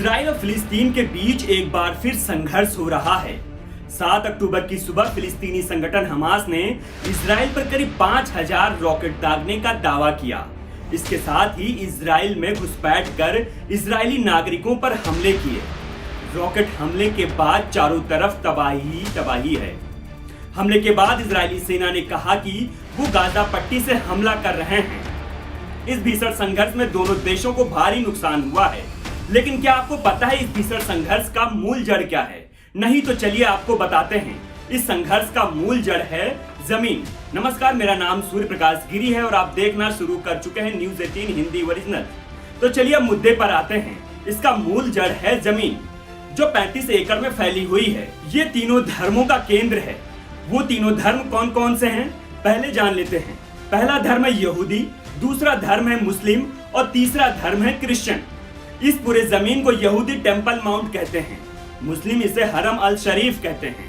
Israel और फिलिस्तीन के बीच एक बार फिर संघर्ष हो रहा है। 7 अक्टूबर की सुबह फिलिस्तीनी संगठन हमास ने इजराइल पर करीब 5000 रॉकेट दागने का दावा किया। इसके साथ ही इजराइल में घुसपैठ कर इजरायली नागरिकों पर हमले किए। रॉकेट हमले के बाद चारों तरफ तबाही है। हमले के बाद इजरायली सेना ने कहा कि वो गाजा पट्टी से हमला कर रहे हैं। इस भीषण संघर्ष में दोनों देशों को भारी नुकसान हुआ है। लेकिन क्या आपको पता है इस भीषण संघर्ष का मूल जड़ क्या है? नहीं तो चलिए आपको बताते हैं। इस संघर्ष का मूल जड़ है जमीन। नमस्कार, मेरा नाम सूर्य प्रकाश गिरी है और आप देखना शुरू कर चुके हैं न्यूज़ 18 हिंदी ओरिजिनल। तो चलिए अब मुद्दे पर आते हैं। इसका मूल जड़ है जमीन, जो 35 एकड़ में फैली हुई है। ये तीनों धर्मों का केंद्र है। वो तीनों धर्म कौन कौन से हैं, पहले जान लेते हैं। पहला धर्म है यहूदी, दूसरा धर्म है मुस्लिम और तीसरा धर्म है क्रिश्चियन। इस पूरे जमीन को यहूदी टेम्पल माउंट कहते हैं, मुस्लिम इसे हरम अल शरीफ कहते हैं।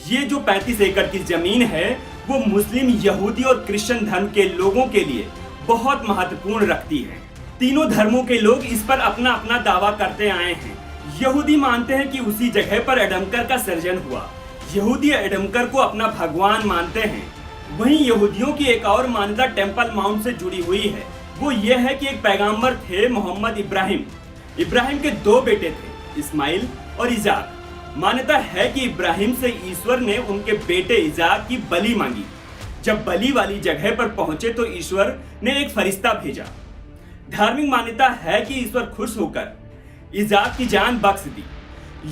ये जो 35 एकड़ की जमीन है वो मुस्लिम, यहूदी और क्रिश्चियन धर्म के लोगों के लिए बहुत महत्वपूर्ण रखती है। तीनों धर्मों के लोग इस पर अपना अपना दावा करते आए हैं। यहूदी मानते हैं कि उसी जगह पर एडमकर का सृजन हुआ। यहूदी एडमकर को अपना भगवान मानते हैं। वहीं यहूदियों की एक और मान्यता टेम्पल माउंट से जुड़ी हुई है। वो ये है कि एक पैगंबर थे मोहम्मद इब्राहिम। इब्राहिम के 2 बेटे थे, इस्माइल और इजाक। मान्यता है कि इब्राहिम से ईश्वर ने उनके बेटे इजाक की बलि मांगी। जब बलि वाली जगह पर पहुंचे तो ईश्वर ने एक फरिश्ता भेजा। धार्मिक मान्यता है कि ईश्वर खुश होकर इजाक की जान बख्श दी।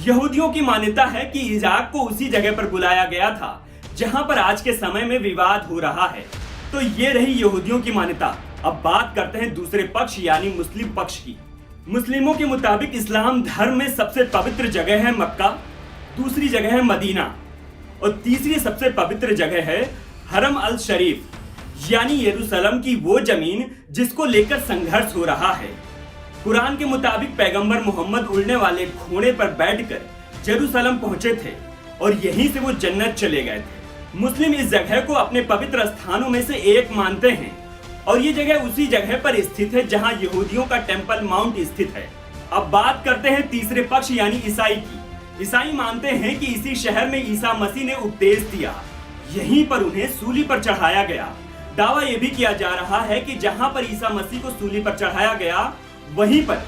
यहूदियों की मान्यता है कि इजाक को उसी जगह पर बुलाया गया था जहां पर आज के समय में विवाद हो रहा है। तो ये रही यहूदियों की मान्यता। अब बात करते हैं दूसरे पक्ष यानी मुस्लिम पक्ष की। मुस्लिमों के मुताबिक इस्लाम धर्म में सबसे पवित्र जगह है मक्का, दूसरी जगह है मदीना और तीसरी सबसे पवित्र जगह है हरम अल शरीफ यानी यरूशलेम की वो जमीन जिसको लेकर संघर्ष हो रहा है। कुरान के मुताबिक पैगंबर मोहम्मद उड़ने वाले घोड़े पर बैठकर यरूशलेम पहुंचे थे और यहीं से वो जन्नत चले गए थे। मुस्लिम इस जगह को अपने पवित्र स्थानों में से एक मानते हैं और ये जगह उसी जगह पर स्थित है जहां यहूदियों का टेम्पल माउंट स्थित है। अब बात करते हैं तीसरे पक्ष यानी ईसाई की। ईसाई मानते हैं कि इसी शहर में ईसा मसीह ने उपदेश दिया, यहीं पर उन्हें सूली पर चढ़ाया गया। दावा यह भी किया जा रहा है कि जहां पर ईसा मसीह को सूली पर चढ़ाया गया वहीं पर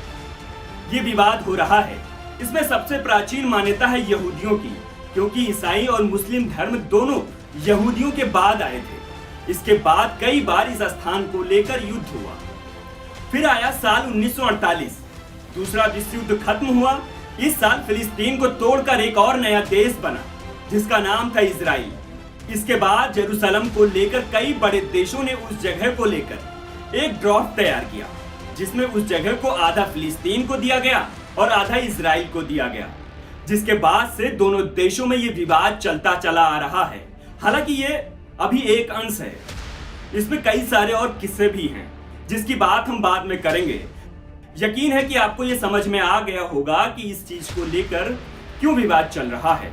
यह विवाद हो रहा है। इसमें सबसे प्राचीन मान्यता है यहूदियों की, क्योंकि ईसाई और मुस्लिम धर्म दोनों यहूदियों के बाद आए थे। इसके बाद कई बार इस स्थान को लेकर युद्ध हुआ। फिर आया साल 1948, दूसरा विश्व युद्ध खत्म हुआ। इस साल फिलिस्तीन को तोड़कर एक और नया देश बना जिसका नाम था इजराइल। इसके बाद यरूशलेम को लेकर कई बड़े देशों ने उस जगह को लेकर एक ड्राफ्ट तैयार किया जिसमें उस जगह को आधा फिलिस्तीन को दिया गया और आधा इजराइल को दिया गया। जिसके बाद से दोनों देशों में ये विवाद चलता चला आ रहा है। हालांकि ये अभी एक अंश है, इसमें कई सारे और किस्से भी हैं जिसकी बात हम बाद में करेंगे। यकीन है कि आपको ये समझ में आ गया होगा कि इस चीज को लेकर क्यों विवाद चल रहा है।